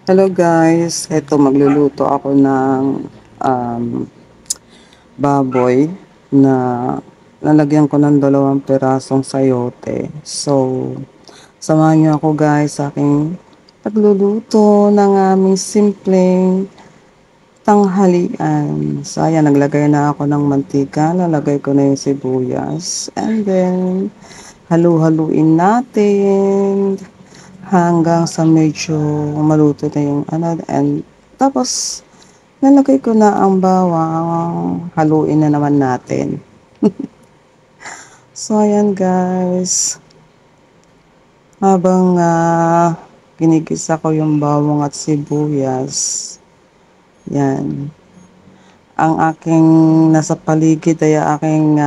Hello guys, eto magluluto ako ng um, baboy na lalagyan ko ng 2 pirasong sayote. So, samahan niyo ako guys sa aking pagluluto ng aming simpleng tanghalian. So, ayan, naglagay na ako ng mantika, lalagay ko na yung sibuyas, and then halu-haluin natin hanggang sa medyo maluto na yung and tapos nalagay ko na ang bawang, haluin na naman natin. So ayan guys, habang ginigisa ko yung bawang at sibuyas, yan, ang aking nasa paligid ay aking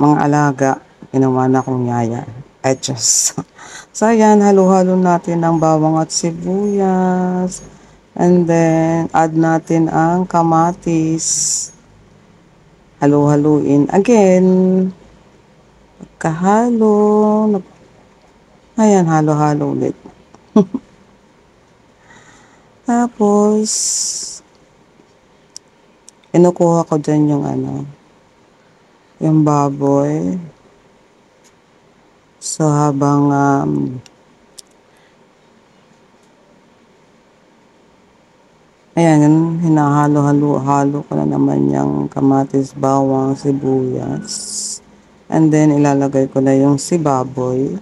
mga alaga, ginawa na akong yaya. Ay, just. So, ayan, halo-halo natin ang bawang at sibuyas. And then, add natin ang kamatis. Halo-haluin again. Pagkahalo, ayan, halo-halo ulit. Tapos, inukuha ko dyan yung baboy. So, habang ayan, hinahalo-halo ko na naman yung kamatis, bawang, sibuyas. And then, ilalagay ko na yung si baboy.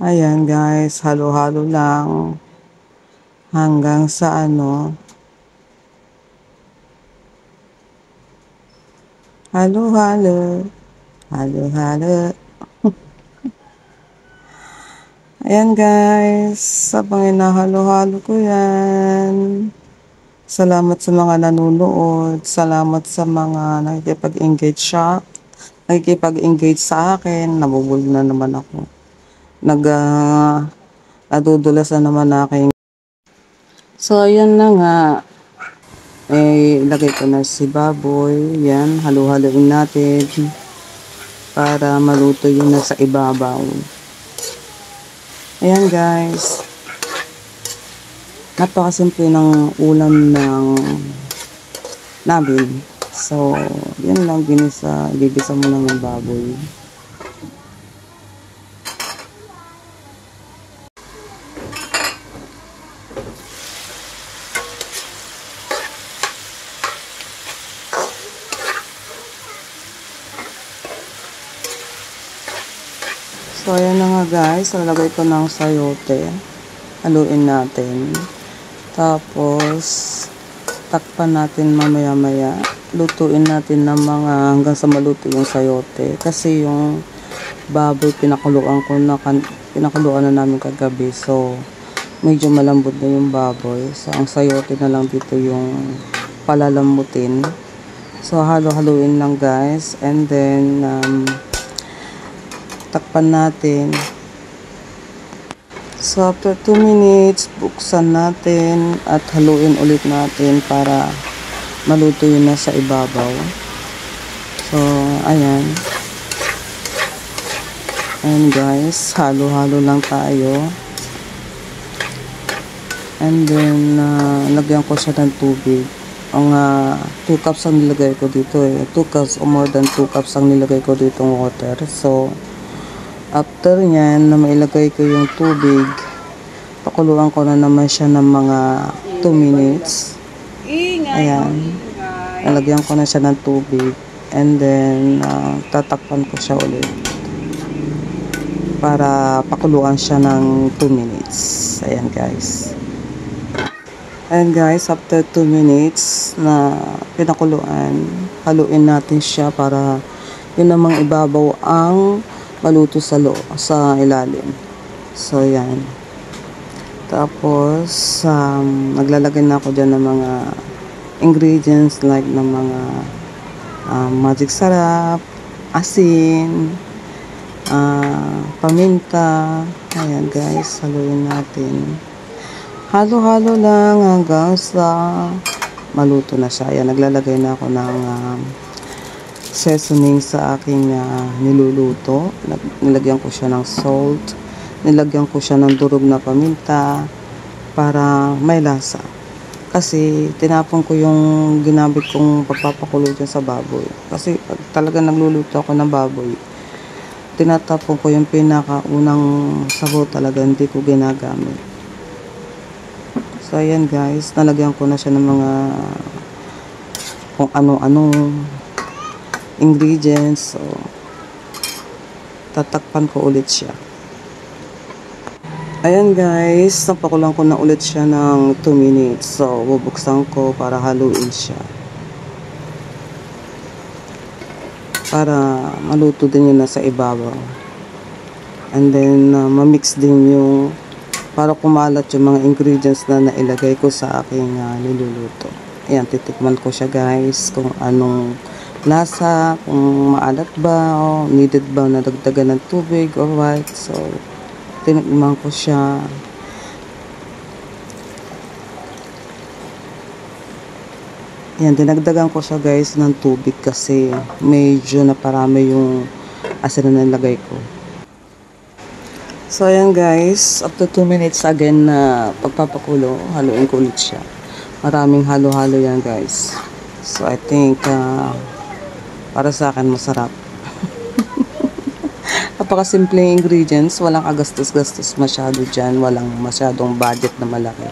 Ayan guys, halo-halo lang hanggang sa halo-halo, halo-halo. Ayan guys, habang inahalo-halo ko yan. Salamat sa mga nanonood. Salamat sa mga nakikipag-engage sa akin. Nabubul na naman ako. Nadudulas na naman aking. So, ayan na nga. Ilagay ko na si baboy. Yan, halo-haloin natin para maluto yun na sa ibabaw. Ayan guys, napakasimple ng ulam namin. So, yan lang, gigisa mo lang ng baboy. So, ayan na nga guys, lalagay ko ng sayote. Haluin natin. Tapos, takpan natin mamaya-maya. Lutuin natin ng hanggang sa maluto yung sayote. Kasi yung baboy pinakuluan na namin kagabi. So, medyo malambot na yung baboy. So, ang sayote na lang dito yung palalambutin. So, halo-haluin lang guys. And then, takpan natin. So, after 2 minutes, buksan natin at haluin ulit natin para maluto yun na sa ibabaw. So, ayan. And guys, halo-halo lang tayo. And then, lagyan ko siya ng tubig. Ang 2 cups ang nilagay ko dito 2 cups or more than 2 cups ang nilagay ko dito ng water. So, after nyan, na mailagay ko yung tubig, pakuluan ko na naman siya ng mga 2 minutes. Ayan. Nalagyan ko na siya ng tubig. And then, tatakpan ko siya ulit. Para pakuluan siya ng 2 minutes. Ayan guys. And guys, after 2 minutes na pinakuluan, haluin natin siya para yun namang ibabaw ang maluto sa ilalim. So, yan. Tapos, naglalagay na ako dyan ng mga ingredients like ng mga magic sarap, asin, paminta. Ayan guys, haluin natin. Halo-halo lang hanggang sa maluto na siya. Ayan, naglalagay na ako ng seasoning sa aking niluluto. Nilagyan ko siya ng salt, nilagyan ko siya ng durog na paminta para may lasa. Kasi tinapon ko yung ginamit kong pagpapakulo dyan sa baboy. Kasi pag talaga nagluluto ako ng baboy, tinatapon ko yung pinakaunang sabaw talaga, hindi ko ginagamit. So ayan guys, nalagyan ko na siya ng mga kung ano-anong ingredients. So tatakpan ko ulit siya. Ayan guys, napakulang ko na ulit siya ng 2 minutes. So bubuksan ko para haluin siya, para maluto din yun na sa ibabaw. And then ma-mix din yung, para kumalat yung mga ingredients na nailagay ko sa aking niluluto. Ayan, titikman ko siya guys kung anong lasa, kung maalat ba o needed ba na dagdagan ng tubig or what. So tinikman ko siya. Yan, dinagdagan ko siya guys ng tubig kasi medyo naparami yung asin na nilagay ko. So ayan guys, up to 2 minutes again na pagpapakulo, haluin ko ulit siya. Maraming halo-halo yan guys. So I think para sa akin masarap. Napakasimpleng ingredients, walang agastos-gastos masyado dyan, walang masyadong budget na malaki.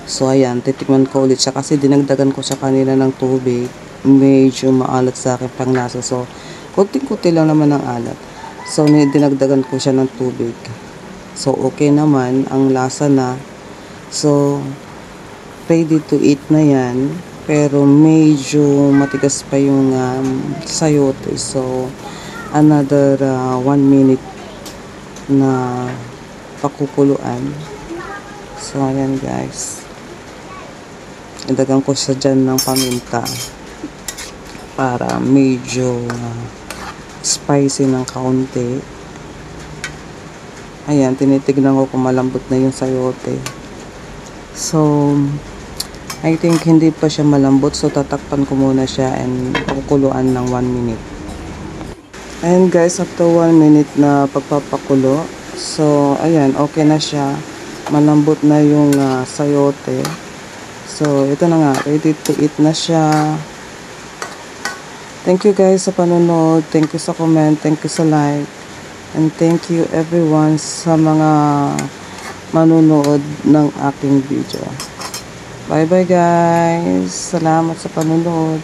So ayan, titikman ko ulit siya kasi dinagdagan ko siya kanina ng tubig. Medyo maalat sa akin pang lasa. So kunting-kunti lang naman ang alat. So dinagdagan ko siya ng tubig. So okay naman, ang lasa na. So ready to eat na yan. Pero medyo matigas pa yung sayote. So another 1 minute na pakukuluan. So ayan guys, idagyan ko siya dyan ng paminta para medyo spicy ng kaunti. Ayan, tinitignan ko kung malambot na yung sayote. So I think hindi pa siya malambot, so tatakpan ko muna siya and kukuluan ng 1 minute. Ayan guys, after 1 minute na pagpapakulo, so ayan, okay na siya. Malambot na yung sayote. So ito na nga, ready to eat na siya. Thank you guys sa panonood. Thank you sa comment. Thank you sa like. And thank you everyone sa mga manunood ng aking video. Bye bye guys. Salamat sa panonood.